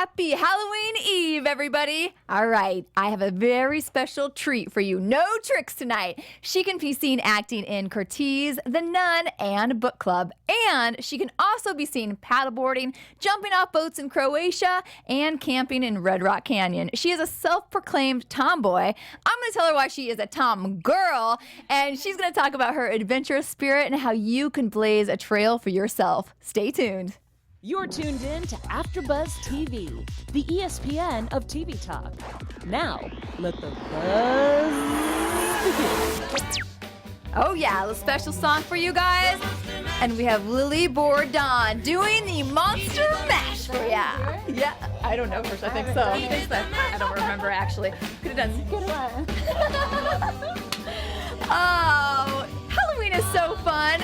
Happy Halloween Eve, everybody. All right, I have a very special treat for you. No tricks tonight. She can be seen acting in Curtiz, The Nun, and Book Club. And she can also be seen paddleboarding, jumping off boats in Croatia, and camping in Red Rock Canyon. She is a self-proclaimed tomboy. I'm going to tell her why she is a tom girl, and she's going to talk about her adventurous spirit and how you can blaze a trail for yourself. Stay tuned. You're tuned in to AfterBuzz TV, the ESPN of TV talk. Now, let the buzz begin. Oh yeah, a special song for you guys. And we have Lili Bordán doing the Monster Mash for ya. Yeah, I don't know, first I think so. I don't remember actually. Could have done good one. Oh, Halloween is so fun.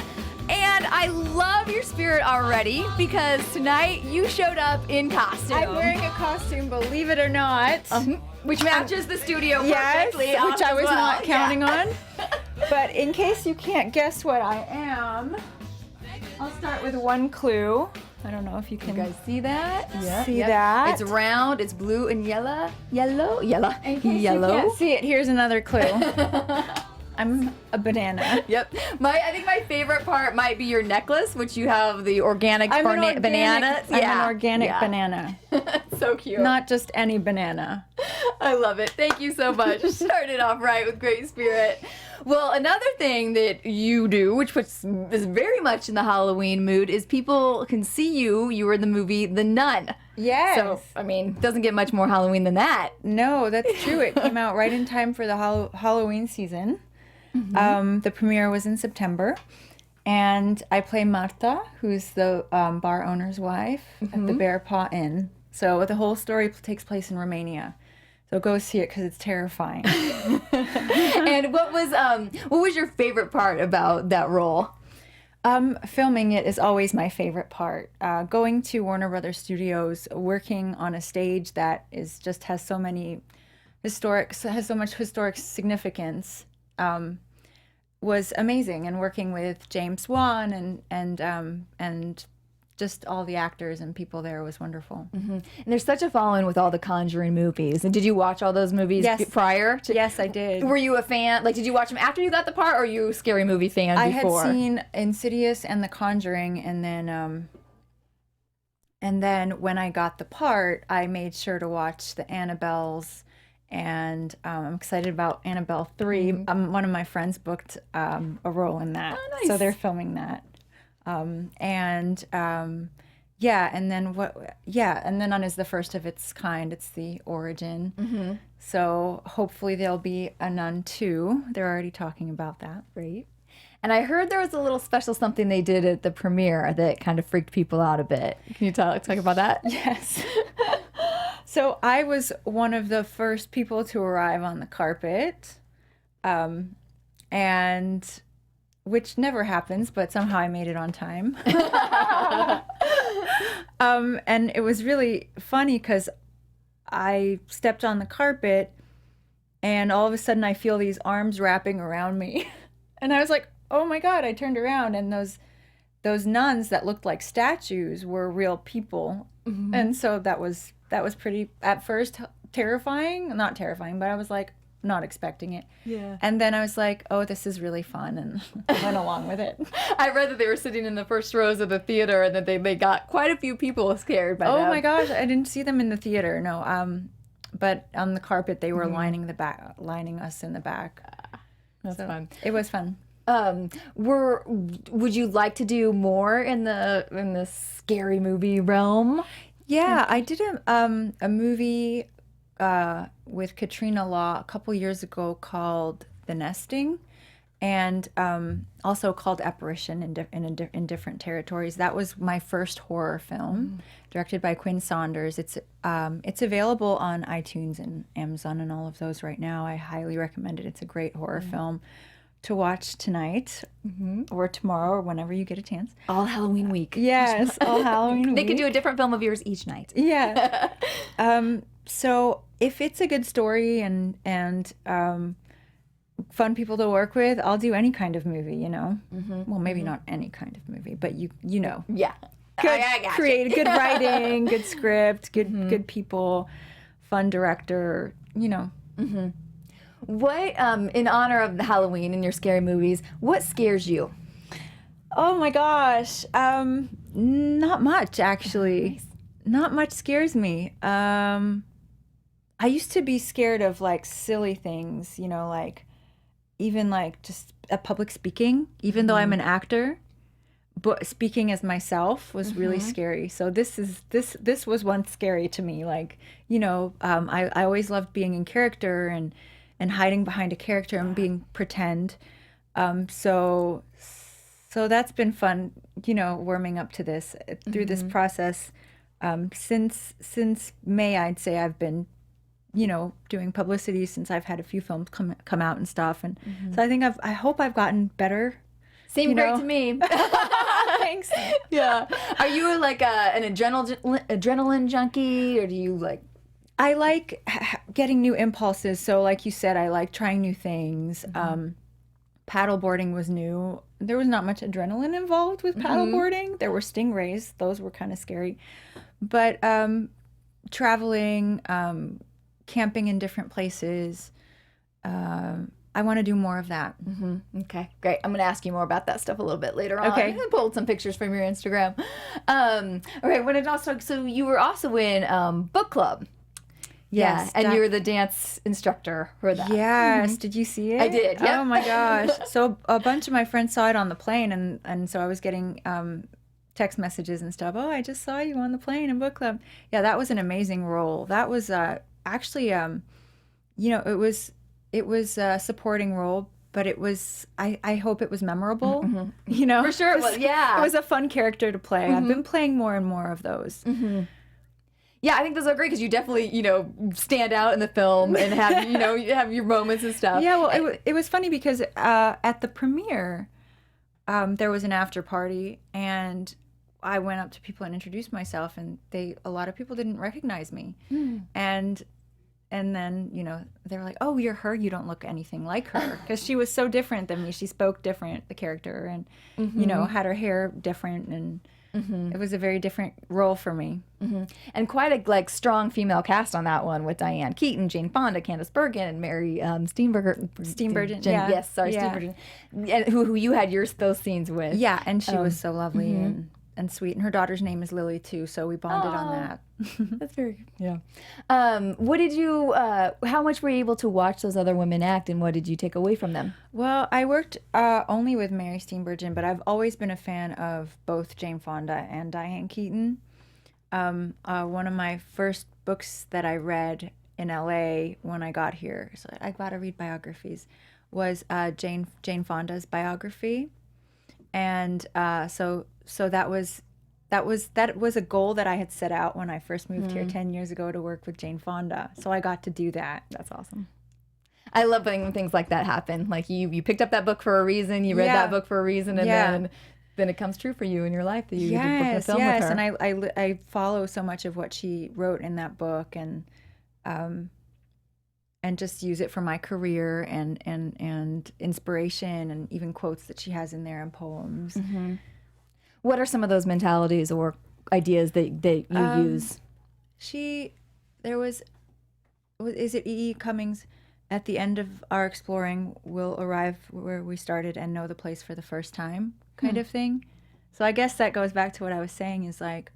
And I love your spirit already because tonight you showed up in costume. I'm wearing a costume, believe it or not. Which matches the studio yes, perfectly. which I was not counting on. Yeah. But in case you can't guess what I am, I'll start with one clue. I don't know if you can You guys see that? Yeah. see that. It's round, it's blue and yellow. Yellow. In case you can't see it, here's another clue. I'm a banana. Yep. I think my favorite part might be your necklace, which you have the organic banana. I'm an organic banana. So cute. Not just any banana. I love it. Thank you so much. Started off right with great spirit. Well, another thing that you do, which is very much in the Halloween mood, is people can see you. You were in the movie The Nun. Yes. So, I mean, doesn't get much more Halloween than that. No, that's true. It came out right in time for the Halloween season. The premiere was in September, and I play Marta, who's the bar owner's wife at the Bear Paw Inn. So the whole story takes place in Romania. So go see it because it's terrifying. And what was your favorite part about that role? Filming it is always my favorite part. Going to Warner Brothers Studios, working on a stage that has so much historic significance. Was amazing, and working with James Wan and just all the actors and people there was wonderful. And there's such a following with all the Conjuring movies. And did you watch all those movies prior? Yes, I did. Were you a fan? Like, did you watch them after you got the part, or were you a scary movie fan before? I had seen Insidious and The Conjuring, and then when I got the part, I made sure to watch the Annabelles. And I'm excited about Annabelle 3. One of my friends booked a role in that. Oh, nice. So they're filming that. And then Nun is the first of its kind. It's the origin. So hopefully there'll be a Nun 2. They're already talking about that. Great. And I heard there was a little special something they did at the premiere that kind of freaked people out a bit. Can you talk about that? Yes. So I was one of the first people to arrive on the carpet, and which never happens, but somehow I made it on time. And it was really funny because I stepped on the carpet, and all of a sudden I feel these arms wrapping around me, and I was like, "Oh my God!" I turned around, and those nuns that looked like statues were real people, and so that was pretty, at first, terrifying. Not terrifying, but I was like, not expecting it. Yeah. And then I was like, oh, this is really fun, and I went along with it. I read that they were sitting in the first rows of the theater and that they got quite a few people scared by them. Oh my gosh, I didn't see them in the theater, no. But on the carpet, they were lining us in the back. That's fun. It was fun. Would you like to do more in the scary movie realm? Yeah, I did a movie with Katrina Law a couple years ago called The Nesting, and also called Apparition in different territories. That was my first horror film, directed by Quinn Saunders. It's available on iTunes and Amazon and all of those right now. I highly recommend it. It's a great horror film to watch tonight or tomorrow or whenever you get a chance. All Halloween week. Yes, all Halloween week. They could do a different film of yours each night. Yeah. So if it's a good story and fun people to work with, I'll do any kind of movie, you know. Well, maybe not any kind of movie, but you know. Yeah. good I got you. creative, good writing, good script, good people, fun director, What, in honor of the Halloween and your scary movies, what scares you? Oh my gosh. Not much actually. Nice. Not much scares me. I used to be scared of like silly things, like even like just public speaking, even though I'm an actor, but speaking as myself was really scary. So this was once scary to me. Like, I always loved being in character and hiding behind a character and being pretend. So that's been fun, warming up to this through this process. Since May, I'd say I've been, doing publicity since I've had a few films come out and stuff. And so I hope I've gotten better. Seemed great to me. Thanks. Yeah. Are you like an adrenaline junkie, or do you like? I like getting new impulses. So like you said, I like trying new things. Paddleboarding was new. There was not much adrenaline involved with paddleboarding. There were stingrays. Those were kind of scary. But traveling, camping in different places, I want to do more of that. Okay, great. I'm going to ask you more about that stuff a little bit later on. Okay. I pulled some pictures from your Instagram. All right. When it also, so you were also in book club. Yes. And you were the dance instructor for that. Yes. Did you see it? I did, yep. Oh my gosh. So a bunch of my friends saw it on the plane, and so I was getting text messages and stuff. Oh, I just saw you on the plane in book club. Yeah, that was an amazing role. That was actually, it was a supporting role, but it was, I hope it was memorable, For sure it was, yeah. It was a fun character to play. I've been playing more and more of those. Yeah, I think those are great because you definitely, stand out in the film and have, you have your moments and stuff. Yeah, well, it was funny because at the premiere, there was an after party, and I went up to people and introduced myself, and a lot of people didn't recognize me. And then, they were like, "Oh, you're her. You don't look anything like her," because she was so different than me. She spoke different, the character, and had her hair different, and it was a very different role for me. And quite a strong female cast on that one with Diane Keaton, Jane Fonda, Candice Bergen, and Mary Steenburgen. Yeah. Yes, sorry, Yeah. Steenburgen. And who you had those scenes with. Yeah, and she was so lovely and sweet. And her daughter's name is Lily too, so we bonded on that. That's very good. Yeah. What did you? How much were you able to watch those other women act, and what did you take away from them? Well, I worked only with Mary Steenburgen, but I've always been a fan of both Jane Fonda and Diane Keaton. One of my first books that I read in LA when I got here, so I got to read biographies, was Jane Fonda's biography, and so that was a goal that I had set out when I first moved here 10 years ago to work with Jane Fonda. So I got to do that. That's awesome. I love when things like that happen. Like you picked up that book for a reason, you read that book for a reason, and then it comes true for you in your life that you get to book a film with her. And I follow so much of what she wrote in that book, and just use it for my career and inspiration, and even quotes that she has in there and poems. What are some of those mentalities or ideas that you use? Is it E.E. Cummings? At the end of our exploring, we'll arrive where we started and know the place for the first time, kind of thing. So I guess that goes back to what I was saying, is like,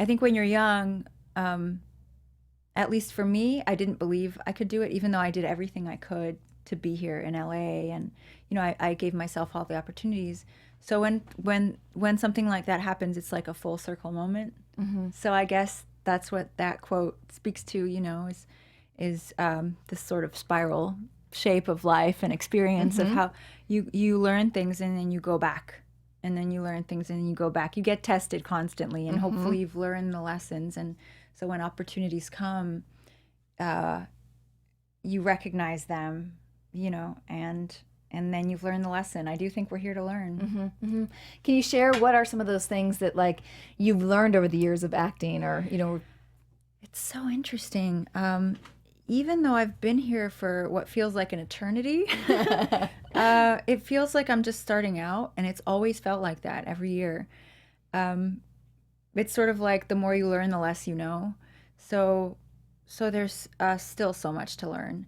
I think when you're young, at least for me, I didn't believe I could do it, even though I did everything I could to be here in LA, and I gave myself all the opportunities. So when something like that happens, it's like a full circle moment. So I guess that's what that quote speaks to, is this sort of spiral shape of life and experience of how you learn things and then you go back, and then you learn things and then you go back. You get tested constantly, and hopefully you've learned the lessons. And so when opportunities come, you recognize them, and then you've learned the lesson. I do think we're here to learn. Can you share what are some of those things that you've learned over the years of acting, or It's so interesting. Even though I've been here for what feels like an eternity, it feels like I'm just starting out, and it's always felt like that every year. it's sort of like the more you learn, the less you know. So there's still so much to learn.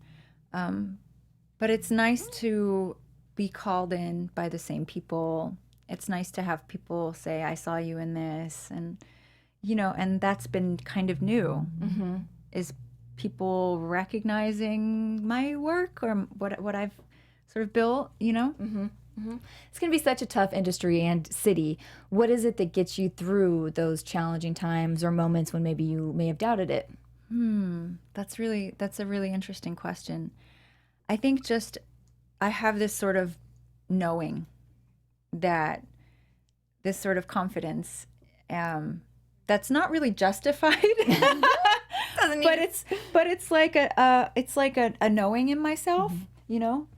But it's nice to be called in by the same people. It's nice to have people say, I saw you in this. And, and that's been kind of new, is people recognizing my work or what I've sort of built, It's going to be such a tough industry and city. What is it that gets you through those challenging times or moments when maybe you may have doubted it? That's a really interesting question. I think just I have this sort of knowing that this sort of confidence that's not really justified. But it's like a knowing in myself,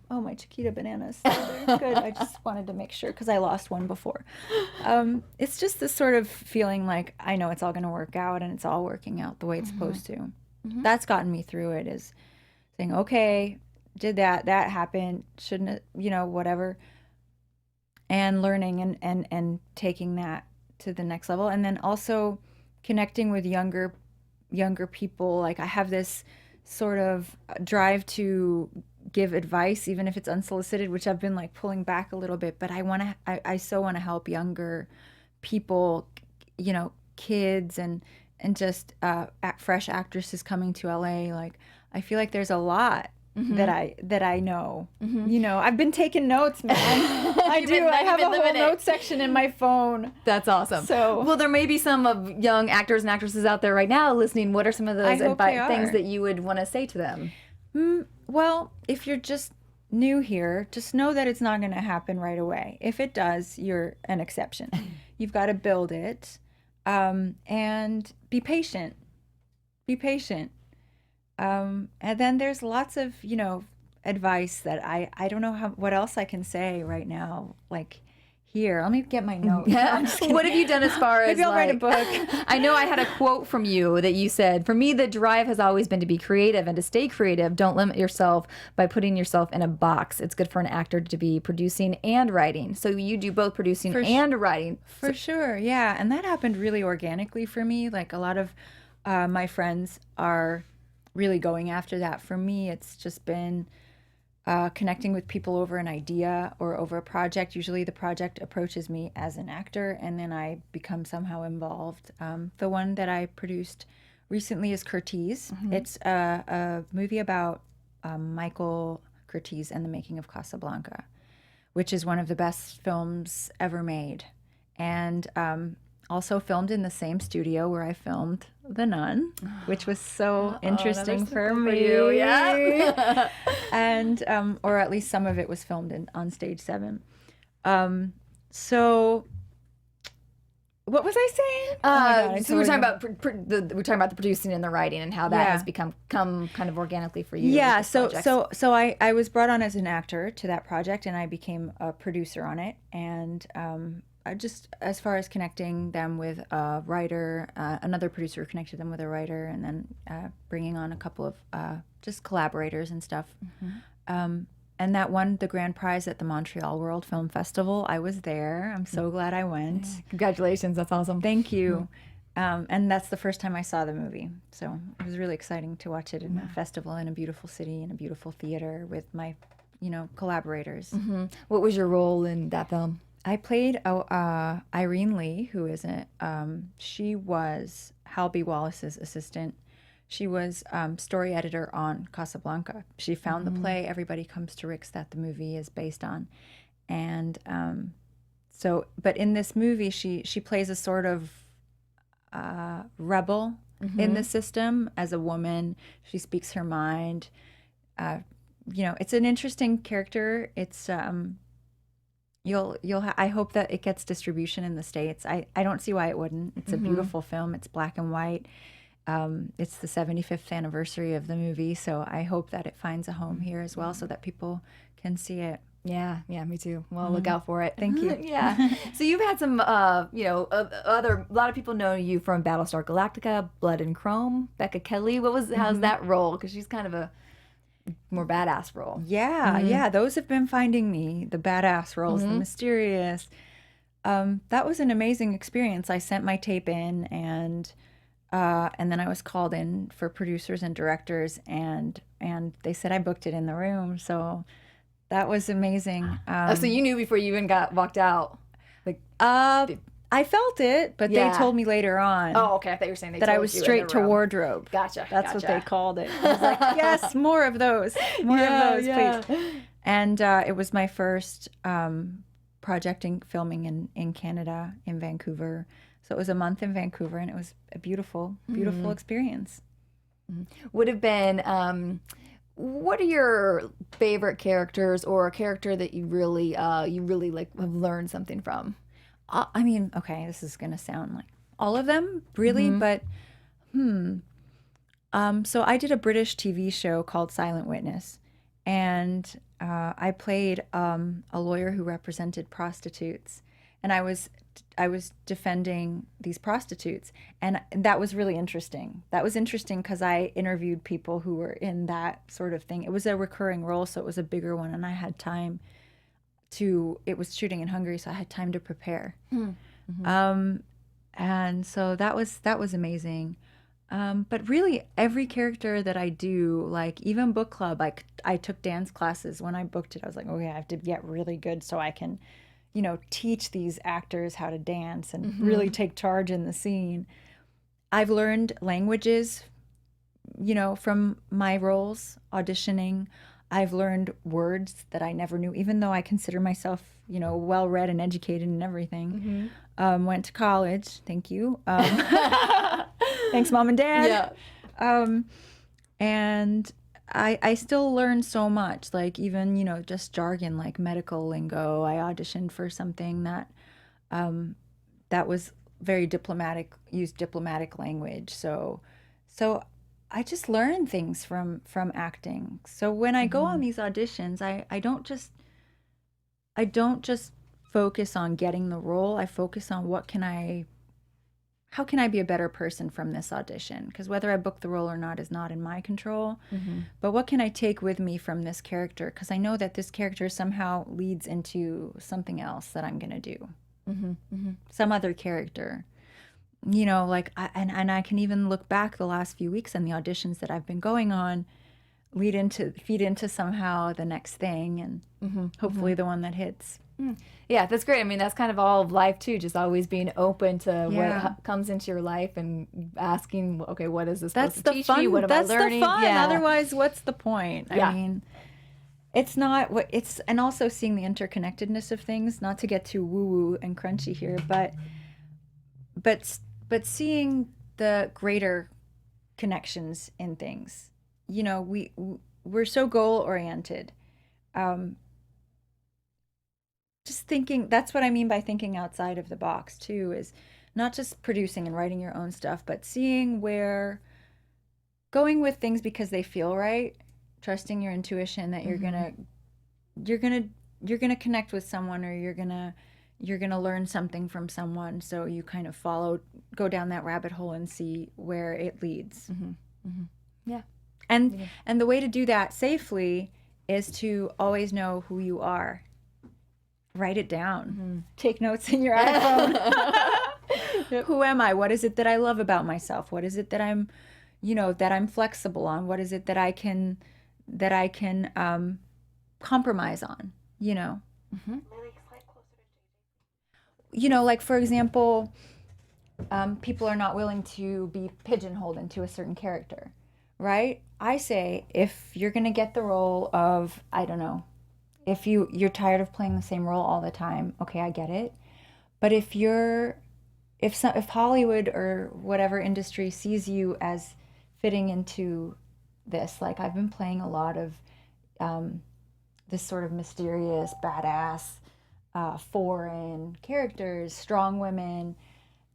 Oh, my Chiquita bananas. They're good. I just wanted to make sure because I lost one before. It's just this sort of feeling like I know it's all going to work out and it's all working out the way it's supposed to. That's gotten me through it, is saying, okay, did that happened, shouldn't it, whatever. And learning and taking that to the next level. And then also connecting with younger people. Like I have this sort of drive to give advice, even if it's unsolicited, which I've been like pulling back a little bit, but I so want to help younger people, kids and just fresh actresses coming to LA. Like I feel like there's a lot that I know. I've been taking notes, man. I do. I have a whole note section in my phone. That's awesome. So, well, there may be some of young actors and actresses out there right now listening. What are some of those things that you would want to say to them? Well, if you're just new here, just know that it's not going to happen right away. If it does, you're an exception. You've got to build it, and be patient. Be patient. And then there's lots of, advice that I don't know what else I can say right now. Like here, let me get my notes. What have you done as far as maybe I'll write a book. I know I had a quote from you that you said, for me, the drive has always been to be creative and to stay creative. Don't limit yourself by putting yourself in a box. It's good for an actor to be producing and writing. So you do both producing and writing. For sure, yeah. And that happened really organically for me. Like a lot of my friends are really going after that. For me, it's just been connecting with people over an idea or over a project. Usually the project approaches me as an actor and then I become somehow involved. The one that I produced recently is Curtiz. It's a movie about Michael Curtiz and the making of Casablanca, which is one of the best films ever made. And also filmed in the same studio where I filmed The Nun, which was so interesting for me. You. Yeah. And or at least some of it was filmed on Stage 7. So what was I saying? So we're talking about the producing and the writing and how that has come kind of organically for you. Yeah. So I was brought on as an actor to that project and I became a producer on it. And just as far as connecting them with a writer, another producer connected them with a writer, and then bringing on a couple of just collaborators and stuff. And that won the grand prize at the Montreal World Film Festival. I was there. I'm so glad I went. Congratulations. That's awesome. Thank you. And that's the first time I saw the movie. So it was really exciting to watch it in a festival in a beautiful city, in a beautiful theater with my, collaborators. What was your role in that film? I played Irene Lee, who she was Hal B. Wallace's assistant. She was story editor on Casablanca. She found the play Everybody Comes to Rick's that the movie is based on. And but in this movie, she plays a sort of rebel in the system as a woman. She speaks her mind. It's an interesting character. It's I hope that it gets distribution in the States. I don't see why it wouldn't. It's a beautiful film. It's black and white. It's the 75th anniversary of the movie, so I hope that it finds a home here as well so that people can see it. Yeah, me too. Well, look out for it. Thank you. Yeah. So you've had some, a lot of people know you from Battlestar Galactica, Blood and Chrome, Becca Kelly. How's that role? Because she's kind of a more badass role. Yeah, those have been finding me, the badass roles, the mysterious. that was an amazing experience. I sent my tape in, and then I was called in for producers and directors, and they said I booked it in the room. So that was amazing. So you knew before you even walked out. Like, I felt it, but they told me later on. Oh, okay. I thought you were saying that I was straight to wardrobe. Gotcha. That's what they called it. I was like, yes, more of those, more of those, please. And it was my first project filming in Canada, in Vancouver. So it was a month in Vancouver, and it was a beautiful, beautiful experience. Would have been. What are your favorite characters, or a character that you really like have learned something from? I mean, okay, this is gonna sound like all of them, really, but so I did a British TV show called Silent Witness, and I played a lawyer who represented prostitutes, and I was defending these prostitutes, and that was really interesting. That was interesting because I interviewed people who were in that sort of thing. It was a recurring role, so it was a bigger one, and I had time it was shooting in Hungary, so I had time to prepare. And so that was amazing. But really every character that I do, like even book club, like I took dance classes. When I booked it, I was like, okay, I have to get really good so I can, teach these actors how to dance and really take charge in the scene. I've learned languages, from my roles, auditioning. I've learned words that I never knew, even though I consider myself, well-read and educated and everything. Went to college. Thank you. Thanks, Mom and Dad. Yeah. And I still learn so much, like even, just jargon, like medical lingo. I auditioned for something that was very diplomatic, used diplomatic language. So I just learn things from acting. So when I go on these auditions, I don't just focus on getting the role. I focus on how can I be a better person from this audition? Because whether I book the role or not is not in my control. But what can I take with me from this character? Because I know that this character somehow leads into something else that I'm gonna do. Some other character. Like, and I can even look back the last few weeks and the auditions that I've been going on feed into somehow the next thing, and hopefully the one that hits. Yeah, that's great. I mean, that's kind of all of life too, just always being open to what comes into your life and asking, okay, what is this supposed to teach me? What am I learning? That's the fun. Yeah. Otherwise, what's the point? I mean, it's not what it's, and also seeing the interconnectedness of things, not to get too woo-woo and crunchy here, but seeing the greater connections in things. We're so goal oriented. Just thinking, that's what I mean by thinking outside of the box too, is not just producing and writing your own stuff, but seeing going with things because they feel right, trusting your intuition that you're gonna connect with someone, or you're gonna learn something from someone, so you kind of go down that rabbit hole and see where it leads. Yeah. And the way to do that safely is to always know who you are. Write it down. Take notes in your iPhone. Who am I? What is it that I love about myself? What is it that I'm flexible on? What is it that I can compromise on? Like for example, people are not willing to be pigeonholed into a certain character, right? I say, if you're gonna get the role of, I don't know, if you're tired of playing the same role all the time, okay, I get it. But if Hollywood or whatever industry sees you as fitting into this, like I've been playing a lot of this sort of mysterious, badass, foreign characters, strong women.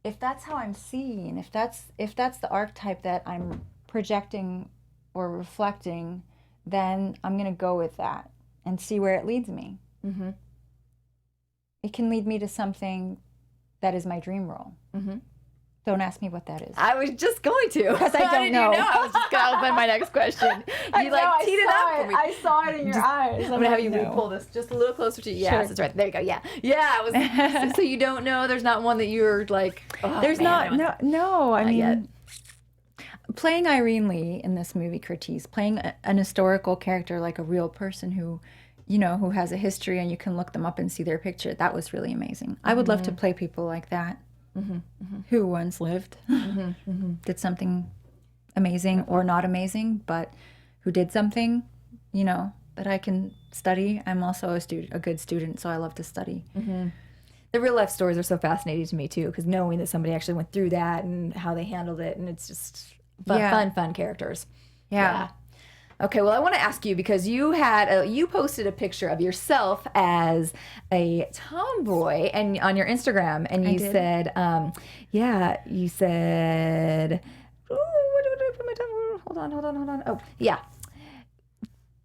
If that's how I'm seen, if that's the archetype that I'm projecting or reflecting, then I'm gonna go with that and see where it leads me. It can lead me to something that is my dream role. Don't ask me what that is. I was just going to. Because I How don't did know. You know. I was just going to open my next question. You teed it up for me. I saw it in your eyes. I'm going to have you pull this just a little closer to you. Yes, Sure. that's right. There you go. Yeah. Yeah. It was, so you don't know? There's not one that you're like, oh, There's man, no. I mean, yet. playing Irene Lee in this movie, Curtiz, playing an historical character like a real person who, who has a history and you can look them up and see their picture. That was really amazing. I would love to play people like that. Who once lived, did something amazing or not amazing, but who did something, that I can study. I'm also a good student, so I love to study. The real life stories are so fascinating to me too, because knowing that somebody actually went through that and how they handled it, and it's just fun characters. Yeah. Okay, well, I want to ask you because you posted a picture of yourself as a tomboy and on your Instagram, and you said, you said, where did I put my hold on. Oh, yeah.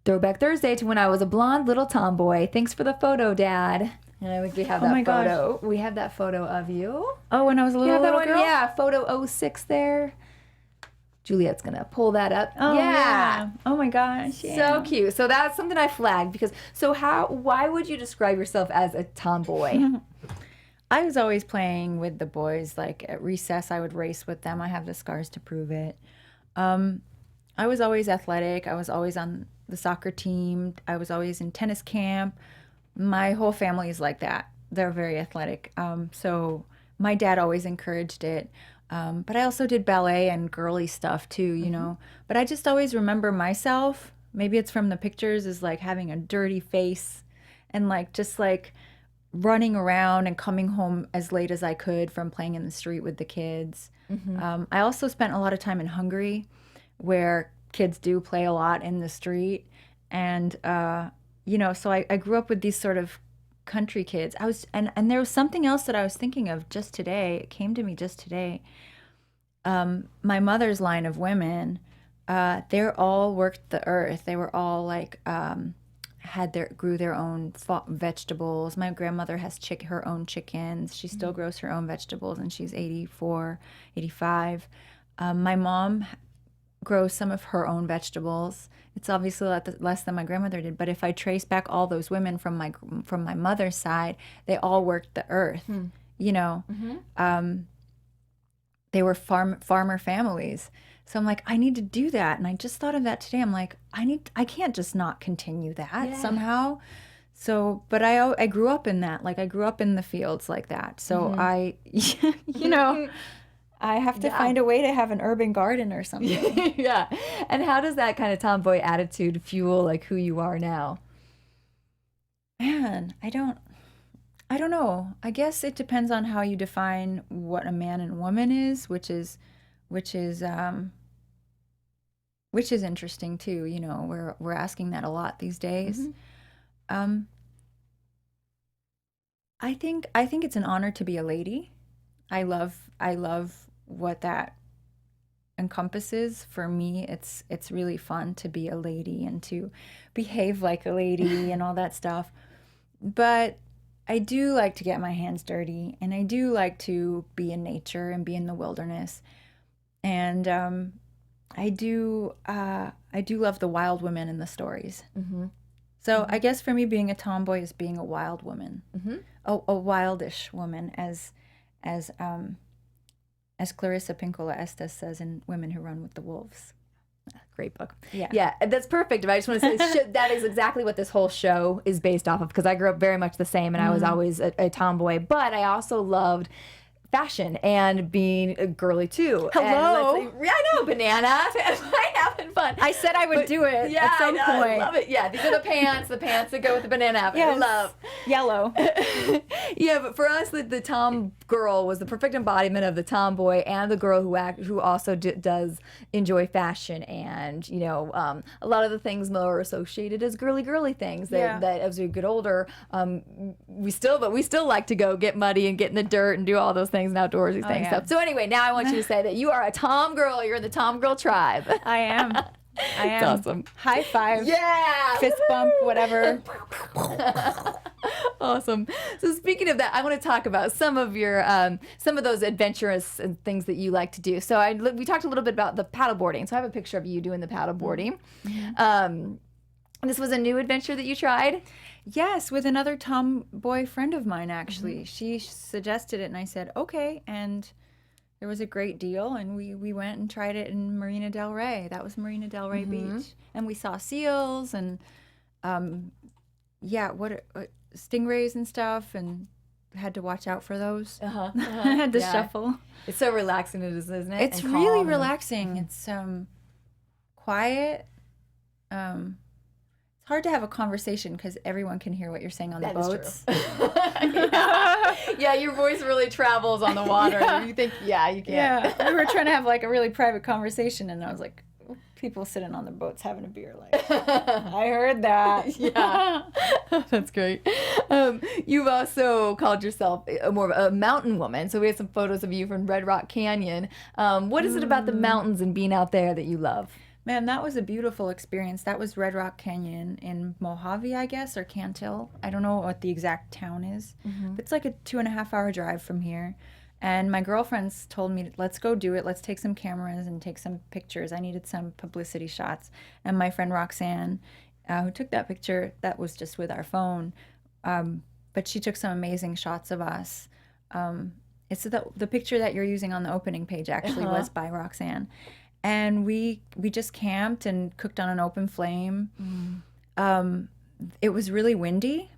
Throwback Thursday to when I was a blonde little tomboy. Thanks for the photo, Dad. And I think we have that photo. Gosh. We have that photo of you. Oh, when I was a little girl? Yeah, photo 06 there. Juliet's gonna pull that up. Oh, yeah. Oh my gosh. Yeah. So cute. So that's something I flagged because why would you describe yourself as a tomboy? I was always playing with the boys. Like at recess, I would race with them. I have the scars to prove it. I was always athletic. I was always on the soccer team. I was always in tennis camp. My whole family is like that. They're very athletic. So my dad always encouraged it. But I also did ballet and girly stuff too, But I just always remember myself, maybe it's from the pictures, is like having a dirty face and just running around and coming home as late as I could from playing in the street with the kids. I also spent a lot of time in Hungary where kids do play a lot in the street. And, so I grew up with these sort of country kids. And there was something else that I was thinking of just today. It came to me just today. My mother's line of women, they all worked the earth. They were all grew their own vegetables. My grandmother has her own chickens. She still grows her own vegetables, and she's 84, 85. My mom grows some of her own vegetables. It's obviously a lot less than my grandmother did, but if I trace back all those women from my mother's side, they all worked the earth. They were farmer families. So I'm like, I need to do that. And I just thought of that today. I'm like, I can't just not continue that somehow. So, but I grew up in that. I grew up in the fields like that. So I have to find a way to have an urban garden or something. Yeah. And how does that kind of tomboy attitude fuel who you are now? Man, I don't know. I guess it depends on how you define what a man and woman is, which is interesting too. We're asking that a lot these days. I think it's an honor to be a lady. I love what that encompasses. For me, it's really fun to be a lady and to behave like a lady and all that stuff. But I do like to get my hands dirty, and I do like to be in nature and be in the wilderness. And I do love the wild women in the stories. So I guess for me, being a tomboy is being a wild woman, a wildish woman, as Clarissa Pinkola Estes says in Women Who Run with the Wolves. Great book. Yeah, that's perfect. But I just want to say that is exactly what this whole show is based off of, because I grew up very much the same, and I was always a tomboy, but I also loved fashion and being girly too. Hello. I know, banana. I'm having fun. I said I would do it at some point. I love it. Yeah, these are the pants that go with the banana outfit. Yes. I love. Yellow. Yeah, but for us, the tom girl was the perfect embodiment of the tomboy and the girl who also does enjoy fashion and a lot of the things more associated as girly things that as we get older, we still like to go get muddy and get in the dirt and do all those things and outdoorsy things. Yeah. So anyway, now I want you to say that you are a tom girl. You're in the tom girl tribe. I am. It's awesome. High five. Yeah. Fist bump, whatever. Awesome. So speaking of that, I want to talk about some of your some of those adventurous and things that you like to do. So we talked a little bit about the paddleboarding. So I have a picture of you doing the paddleboarding. This was a new adventure that you tried. Yes, with another tomboy friend of mine, actually. She suggested it, and I said, okay. And there was a great deal, and we went and tried it in Marina Del Rey. That was Marina Del Rey Beach. And we saw seals and, stingrays and stuff, and had to watch out for those. Had to shuffle. It's so relaxing, isn't it? It's really relaxing. It's quiet. It's hard to have a conversation because everyone can hear what you're saying on the boats. Yeah, your voice really travels on the water. You think, you can't. Yeah, we were trying to have like a really private conversation, and I was like, people sitting on the boats having a beer, like, I heard that. Yeah, that's great. You've also called yourself more of a mountain woman. So we have some photos of you from Red Rock Canyon. What is it about the mountains and being out there that you love? Man, that was a beautiful experience. That was Red Rock Canyon in Mojave, I guess, or Cantil. I don't know what the exact town is. But it's like a 2.5-hour drive from here. And my girlfriends told me, let's go do it. Let's take some cameras and take some pictures. I needed some publicity shots. And my friend Roxanne, who took that picture, that was just with our phone. But she took some amazing shots of us. It's the picture that you're using on the opening page actually was by Roxanne. And we just camped and cooked on an open flame. It was really windy,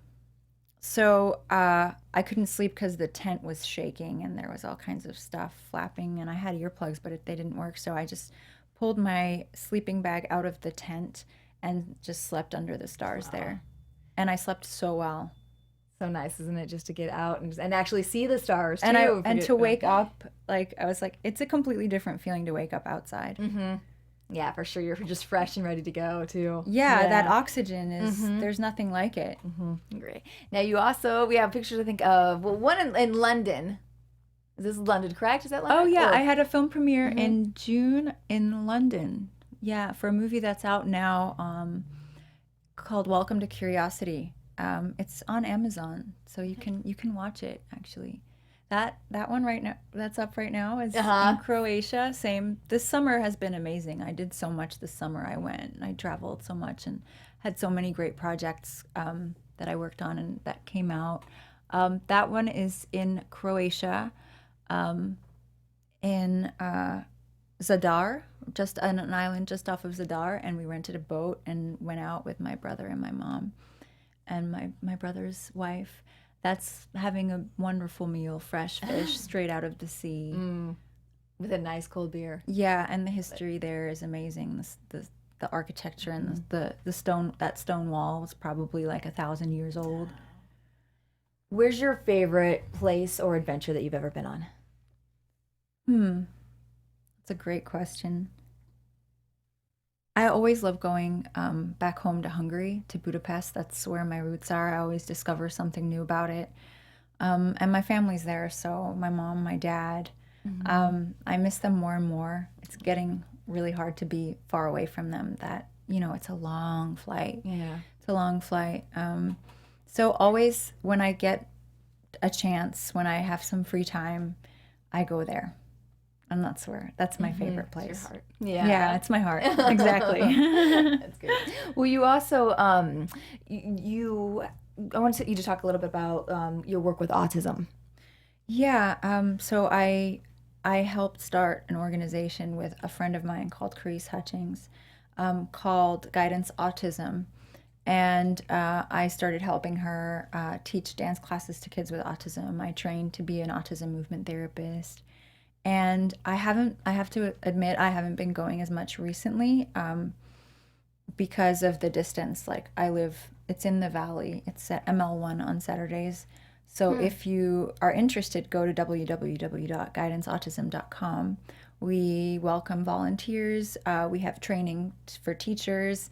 so I couldn't sleep because the tent was shaking and there was all kinds of stuff flapping, and I had earplugs, but they didn't work, so I just pulled my sleeping bag out of the tent and just slept under the stars there. And I slept so well. So nice, isn't it, just to get out and actually see the stars too. And to wake up, like, I was like, it's a completely different feeling to wake up outside. Yeah, for sure. You're just fresh and ready to go too. Yeah, that oxygen is, there's nothing like it. Great. Now we have pictures, I think, of, one in London. Is this London, correct? Is that London? Oh yeah, I had a film premiere in June in London. Yeah, for a movie that's out now called Welcome to Curiosity. It's on Amazon, so you can watch it actually. That one right now, that's up right now, is in Croatia. Same. This summer has been amazing. I did so much this summer. I went and I traveled so much and had so many great projects that I worked on and that came out. That one is in Croatia, in Zadar, just on an island just off of Zadar, and we rented a boat and went out with my brother and my mom and my brother's wife. That's having a wonderful meal, fresh fish straight out of the sea. With a nice cold beer. Yeah, and the history there is amazing. The architecture and the stone, that stone wall was probably like 1,000 years old. Where's your favorite place or adventure that you've ever been on? That's a great question. I always love going back home to Hungary, to Budapest. That's where my roots are. I always discover something new about it. And my family's there, so my mom, my dad. I miss them more and more. It's getting really hard to be far away from them. That, it's a long flight. Yeah. It's a long flight. So always when I get a chance, when I have some free time, I go there. And that's my favorite place. It's your heart. Yeah, it's my heart. Exactly. That's good. Well, you also, I want you to talk a little bit about your work with autism. Yeah, so I helped start an organization with a friend of mine called Curtiz called Guidance Autism. And I started helping her teach dance classes to kids with autism. I trained to be an autism movement therapist. And I have to admit, I haven't been going as much recently because of the distance. Like, it's in the valley. It's at ML1 on Saturdays. So if you are interested, go to www.guidanceautism.com. We welcome volunteers. We have training for teachers.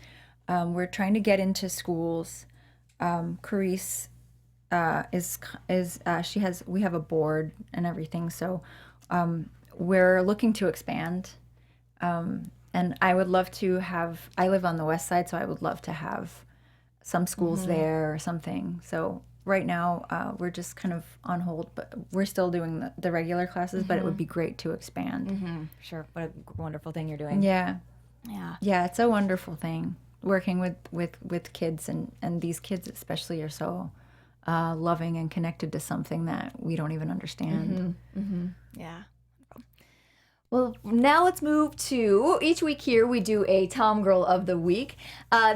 We're trying to get into schools. Curtiz we have a board and everything. So we're looking to expand, and I would love to I live on the west side, so I would love to have some schools there or something. So right now we're just kind of on hold, but we're still doing the regular classes, but it would be great to expand. Sure. What a wonderful thing you're doing. Yeah. Yeah. Yeah, it's a wonderful thing working with kids, and these kids especially are so loving and connected to something that we don't even understand. Yeah. Well, now let's move to, each week here we do a TomGirl of the Week.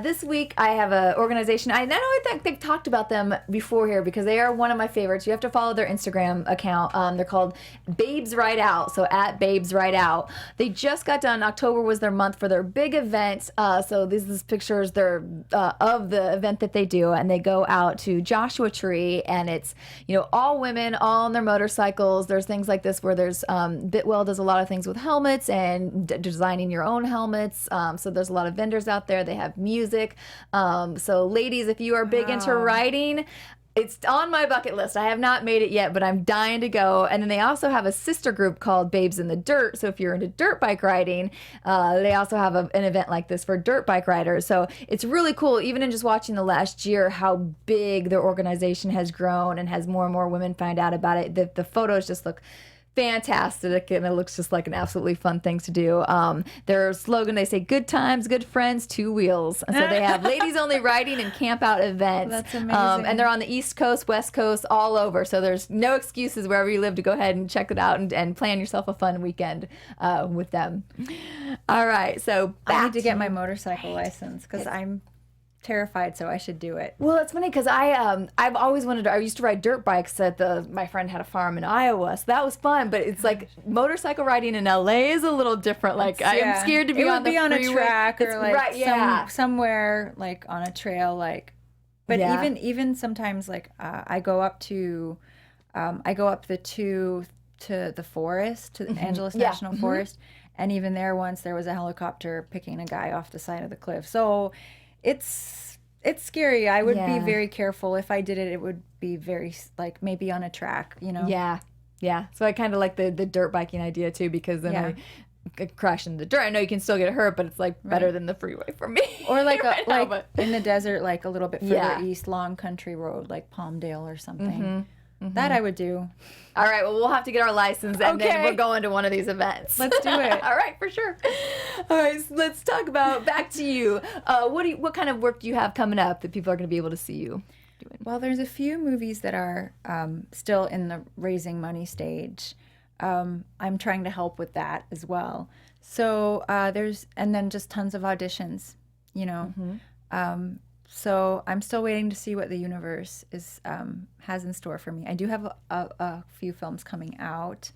This week I have an organization, I know I think they've talked about them before here because they are one of my favorites. You have to follow their Instagram account. They're called Babes Right Out, so at Babes Right Out. They just got done, October was their month for their big event. So these are pictures of the event that they do, and they go out to Joshua Tree, and it's, all women, all on their motorcycles. There's things like this where there's, Bitwell does a lot of things with helmets and designing your own helmets. So there's a lot of vendors out there. They have music. So ladies, if you are big into riding, it's on my bucket list. I have not made it yet, but I'm dying to go. And then they also have a sister group called Babes in the Dirt. So if you're into dirt bike riding, they also have an event like this for dirt bike riders. So it's really cool, even in just watching the last year, how big their organization has grown and has more and more women find out about it. The photos just look fantastic, and it looks just like an absolutely fun thing to do. Their slogan, they say, good times, good friends, two wheels. So they have ladies only riding and camp out events. That's amazing. And they're on the East Coast, West Coast, all over. So there's no excuses wherever you live to go ahead and check it out and plan yourself a fun weekend with them. All right, so I need to get my motorcycle license because I'm terrified, so I should do it. Well, it's funny because I've always wanted to. I used to ride dirt bikes my friend had a farm in Iowa, so that was fun. But it's like motorcycle riding in LA is a little different. Like I am scared to be on the freeway. on a track or like right, somewhere like on a trail, like. But even sometimes like I go up to the forest, to the Angeles National Forest, and even there once there was a helicopter picking a guy off the side of the cliff. So it's scary. I would be very careful. If I did it, it would be very, like, maybe on a track, Yeah. So I kind of like the dirt biking idea, too, because then I crash in the dirt. I know you can still get hurt, but it's, like, better than the freeway for me. Or, like, in the desert, like, a little bit further east, long country road, like Palmdale or something. That I would do. All right, well, we'll have to get our license, and then we're going to one of these events. Let's do it. All right, for sure. All right, so let's talk about, back to you. What kind of work do you have coming up that people are going to be able to see you doing? Well, there's a few movies that are still in the raising money stage. I'm trying to help with that as well. So and then just tons of auditions, So I'm still waiting to see what the universe has in store for me. I do have a few films coming out.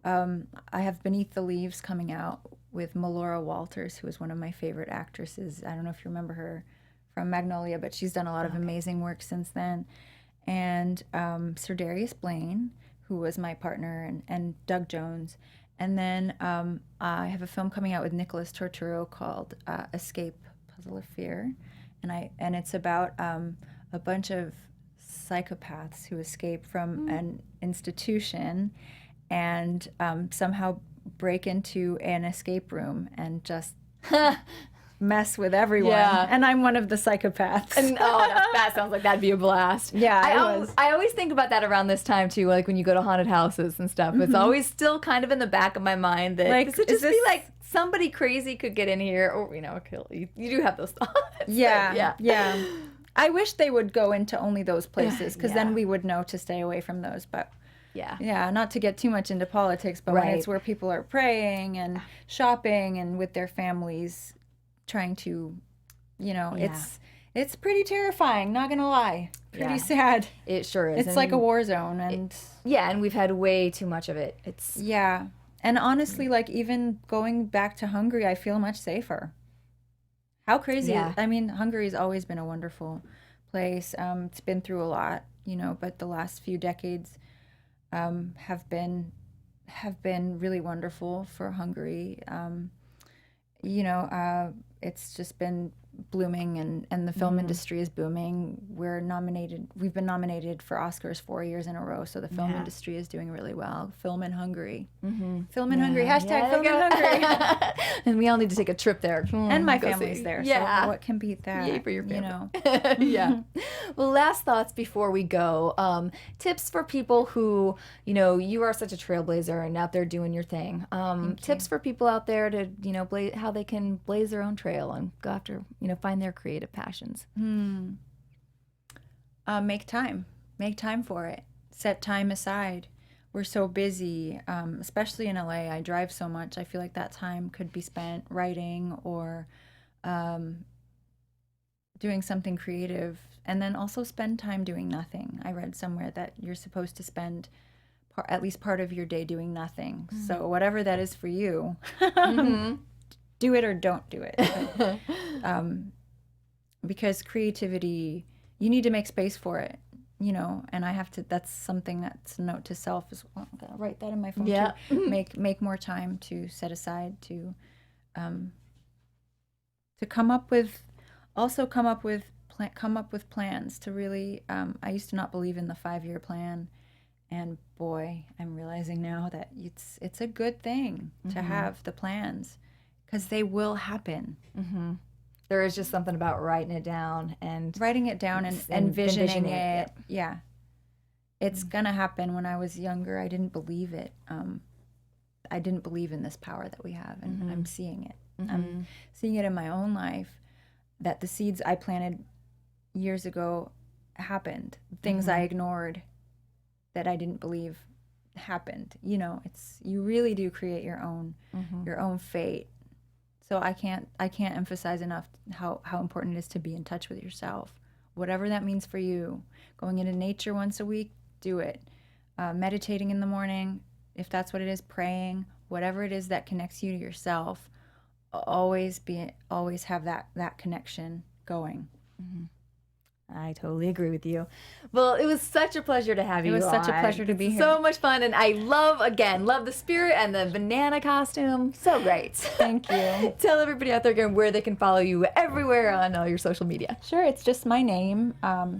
I have Beneath the Leaves coming out with Melora Walters, who is one of my favorite actresses. I don't know if you remember her from Magnolia, but she's done a lot of amazing work since then. And Sir Darius Blaine, who was my partner, and Doug Jones. And then I have a film coming out with Nicholas Torturo called Escape, Puzzle of Fear. And it's about a bunch of psychopaths who escape from an institution and somehow break into an escape room and just mess with everyone. Yeah. And I'm one of the psychopaths. And, that sounds like that'd be a blast. Yeah, I always think about that around this time too, like when you go to haunted houses and stuff. It's always still kind of in the back of my mind that like, this would just be like somebody crazy could get in here or kill you. You do have those thoughts. Yeah. I wish they would go into only those places because then we would know to stay away from those. But not to get too much into politics, but when it's where people are praying and shopping and with their families trying to, it's pretty terrifying, not gonna lie. Pretty sad. It sure is. It's like a war zone. And and we've had way too much of it. And honestly, like, even going back to Hungary, I feel much safer. How crazy. I mean, Hungary's always been a wonderful place. It's been through a lot, but the last few decades have been really wonderful for Hungary. It's just been blooming, and the film industry is booming. We've been nominated for Oscars 4 years in a row, so the film industry is doing really well. Film in Hungary. Film in Hungary. Hashtag film in Hungary. And we all need to take a trip there. And my Go family's see. there, Yeah. so what can beat that? Yay for your family. You know. Yeah. Well, last thoughts before we go. Tips for people who, you are such a trailblazer and out there doing your thing. Tips for people out there to, how they can blaze their own trail and go after, find their creative passions. Make time. Make time for it. Set time aside. We're so busy, especially in LA. I drive so much. I feel like that time could be spent writing or doing something creative. And then also spend time doing nothing. I read somewhere that you're supposed to spend at least part of your day doing nothing. So whatever that is for you, do it or don't do it. Because creativity, you need to make space for it, and that's something that's a note to self as well. I'm gonna write that in my phone too. Make more time to set aside to come up with plans to really, I used to not believe in the 5-year plan. And boy, I'm realizing now that it's a good thing to have the plans because they will happen. There is just something about writing it down and envisioning it. Yeah. It's gonna happen. When I was younger, I didn't believe it. I didn't believe in this power that we have, and I'm seeing it. I'm seeing it in my own life, that the seeds I planted years ago happened. Things I ignored that I didn't believe happened. You really do create your own fate. So I can't emphasize enough how important it is to be in touch with yourself. Whatever that means for you. Going into nature once a week, do it. Meditating in the morning, if that's what it is, praying, whatever it is that connects you to yourself, always have that connection going. I totally agree with you. Well, it was such a pleasure to have you on. It was such a pleasure to be here. So much fun, and I love the spirit and the banana costume. So great. Thank you. Tell everybody out there again where they can follow you everywhere on all your social media. Sure, it's just my name.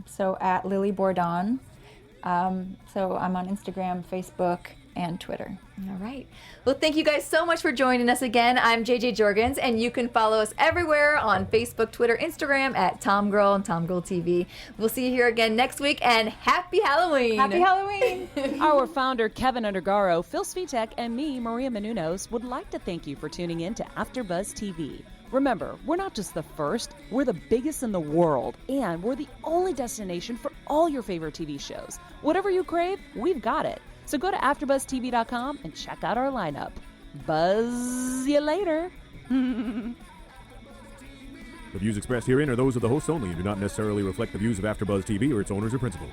So at Lili Bordán. So I'm on Instagram, Facebook, and Twitter. All right. Well, thank you guys so much for joining us again. I'm JJ Jurgens, and you can follow us everywhere on Facebook, Twitter, Instagram at TomGirl and TomGirl TV. We'll see you here again next week, and happy Halloween! Happy Halloween! Our founder, Keven Undergaro, Phil Svitek, and me, Maria Menounos, would like to thank you for tuning in to AfterBuzz TV. Remember, we're not just the first, we're the biggest in the world, and we're the only destination for all your favorite TV shows. Whatever you crave, we've got it. So go to AfterBuzzTV.com and check out our lineup. Buzz you later. The views expressed herein are those of the hosts only and do not necessarily reflect the views of AfterBuzz TV or its owners or principals.